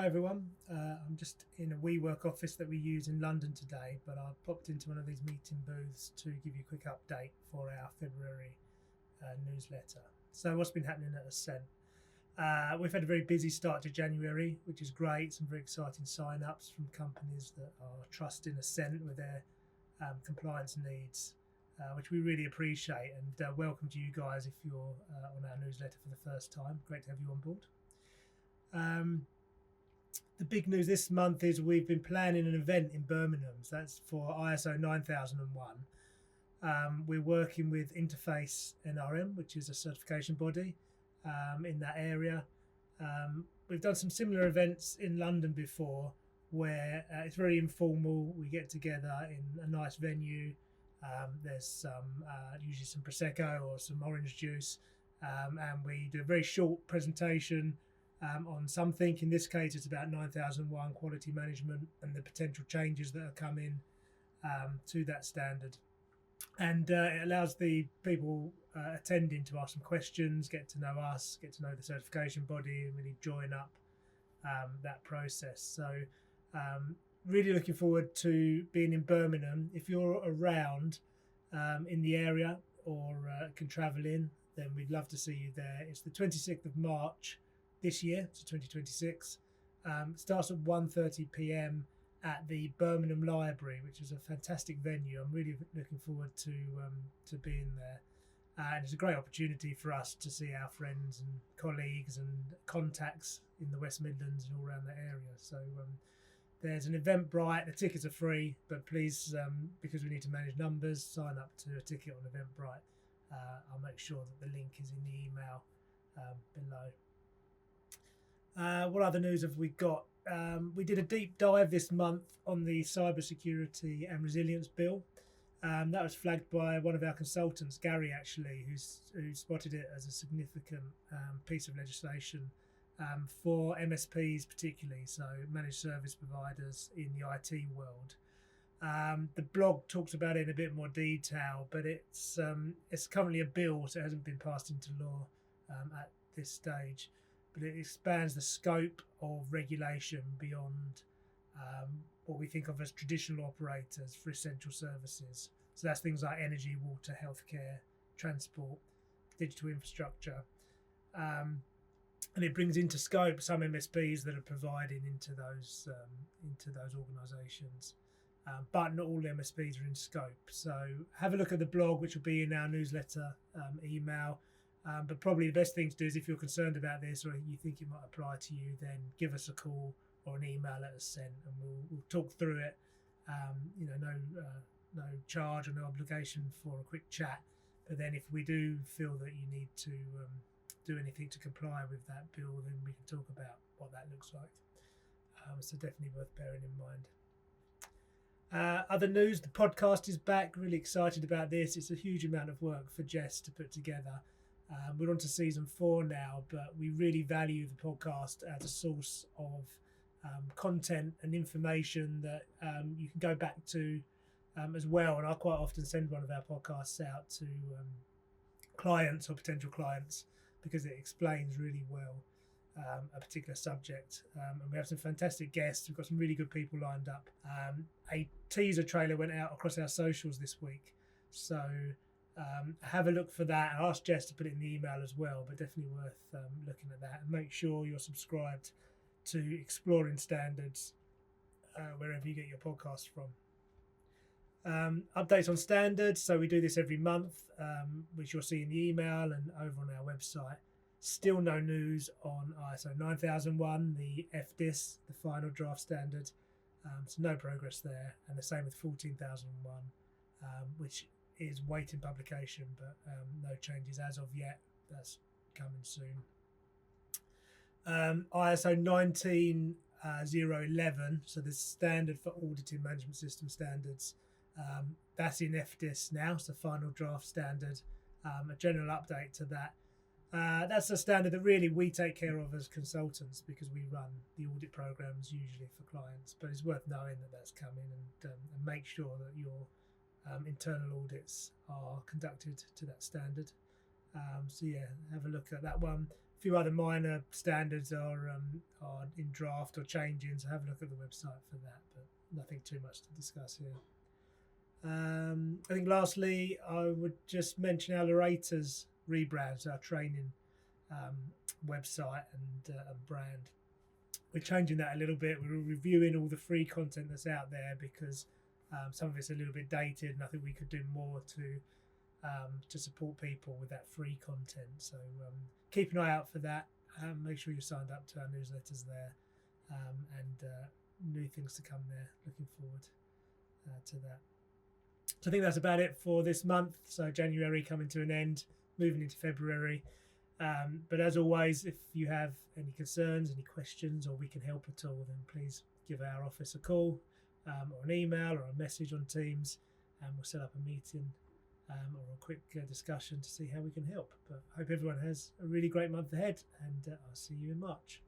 Hi everyone, I'm just in a WeWork office that we use in London today, but I popped into one of these meeting booths to give you a quick update for our February newsletter. So what's been happening at Assent? We've had a very busy start to January, which is great. Some very exciting sign-ups from companies that are trusting Assent with their compliance needs, which we really appreciate, and welcome to you guys if you're on our newsletter for the first time. Great to have you on board. The big news this month is we've been planning an event in Birmingham. So that's for ISO 9001. We're working with Interface NRM, which is a certification body in that area. We've done some similar events in London before where it's very informal. We get together in a nice venue. There's usually some Prosecco or some orange juice, and we do a very short presentation on something. In this case, it's about 9001 quality management and the potential changes that are coming to that standard. And it allows the people attending to ask some questions, get to know us, get to know the certification body, and really join up that process. So really looking forward to being in Birmingham. If you're around in the area or can travel in, then we'd love to see you there. It's the 26th of March this year, so 2026. It starts at 1:30 p.m. at the Birmingham Library, which is a fantastic venue. I'm really looking forward to being there. And it's a great opportunity for us to see our friends and colleagues and contacts in the West Midlands and all around that area. So there's an Eventbrite. The tickets are free, but please, because we need to manage numbers, sign up to a ticket on Eventbrite. I'll make sure that the link is in the email below. What other news have we got? We did a deep dive this month on the cybersecurity and resilience bill. That was flagged by one of our consultants, Gary, actually, who spotted it as a significant piece of legislation for MSPs particularly, so managed service providers in the IT world. The blog talks about it in a bit more detail, but it's currently a bill, so it hasn't been passed into law at this stage. But it expands the scope of regulation beyond what we think of as traditional operators for essential services. So that's things like energy, water, healthcare, transport, digital infrastructure. And it brings into scope some MSPs that are providing into those organisations. But not all MSPs are in scope. So have a look at the blog, which will be in our newsletter email. But probably the best thing to do is if you're concerned about this or you think it might apply to you, then give us a call or an email at Assent and we'll talk through it. No charge or no obligation for a quick chat. But then if we do feel that you need to do anything to comply with that bill, then we can talk about what that looks like. So definitely worth bearing in mind. Other news, the podcast is back. Really excited about this. It's a huge amount of work for Jess to put together. We're on to season 4 now, but we really value the podcast as a source of content and information that you can go back to as well. And I quite often send one of our podcasts out to clients or potential clients because it explains really well a particular subject. And we have some fantastic guests. We've got some really good people lined up. A teaser trailer went out across our socials this week. So have a look for that. I asked Jess to put it in the email as well, but definitely worth looking at that. And make sure you're subscribed to Exploring Standards wherever you get your podcasts from. Updates on standards. So we do this every month, which you'll see in the email and over on our website. Still no news on ISO 9001, the FDIS, the final draft standard. So no progress there. And the same with 14001, which is waiting publication, but no changes as of yet. That's coming soon. ISO 19011, so the standard for auditing management system standards, that's in FDIS now, so final draft standard. A general update to that. That's a standard that really we take care of as consultants because we run the audit programs usually for clients, but it's worth knowing that that's coming and make sure that your internal audits are conducted to that standard. So yeah, have a look at that one. few other minor standards are in draft or changing, so have a look at the website for that, but nothing too much to discuss here. I think lastly, I would just mention our Larators rebrand, so our training website and brand. We're changing that a little bit. We're reviewing all the free content that's out there because some of it's a little bit dated, and I think we could do more to support people with that free content. So keep an eye out for that. Make sure you're signed up to our newsletters there, and new things to come there. Looking forward to that. So I think that's about it for this month. So January coming to an end, moving into February. But as always, if you have any concerns, any questions, or we can help at all, then please give our office a call, or an email, or a message on Teams, and we'll set up a meeting or a quick discussion to see how we can help. But I hope everyone has a really great month ahead, and I'll see you in March.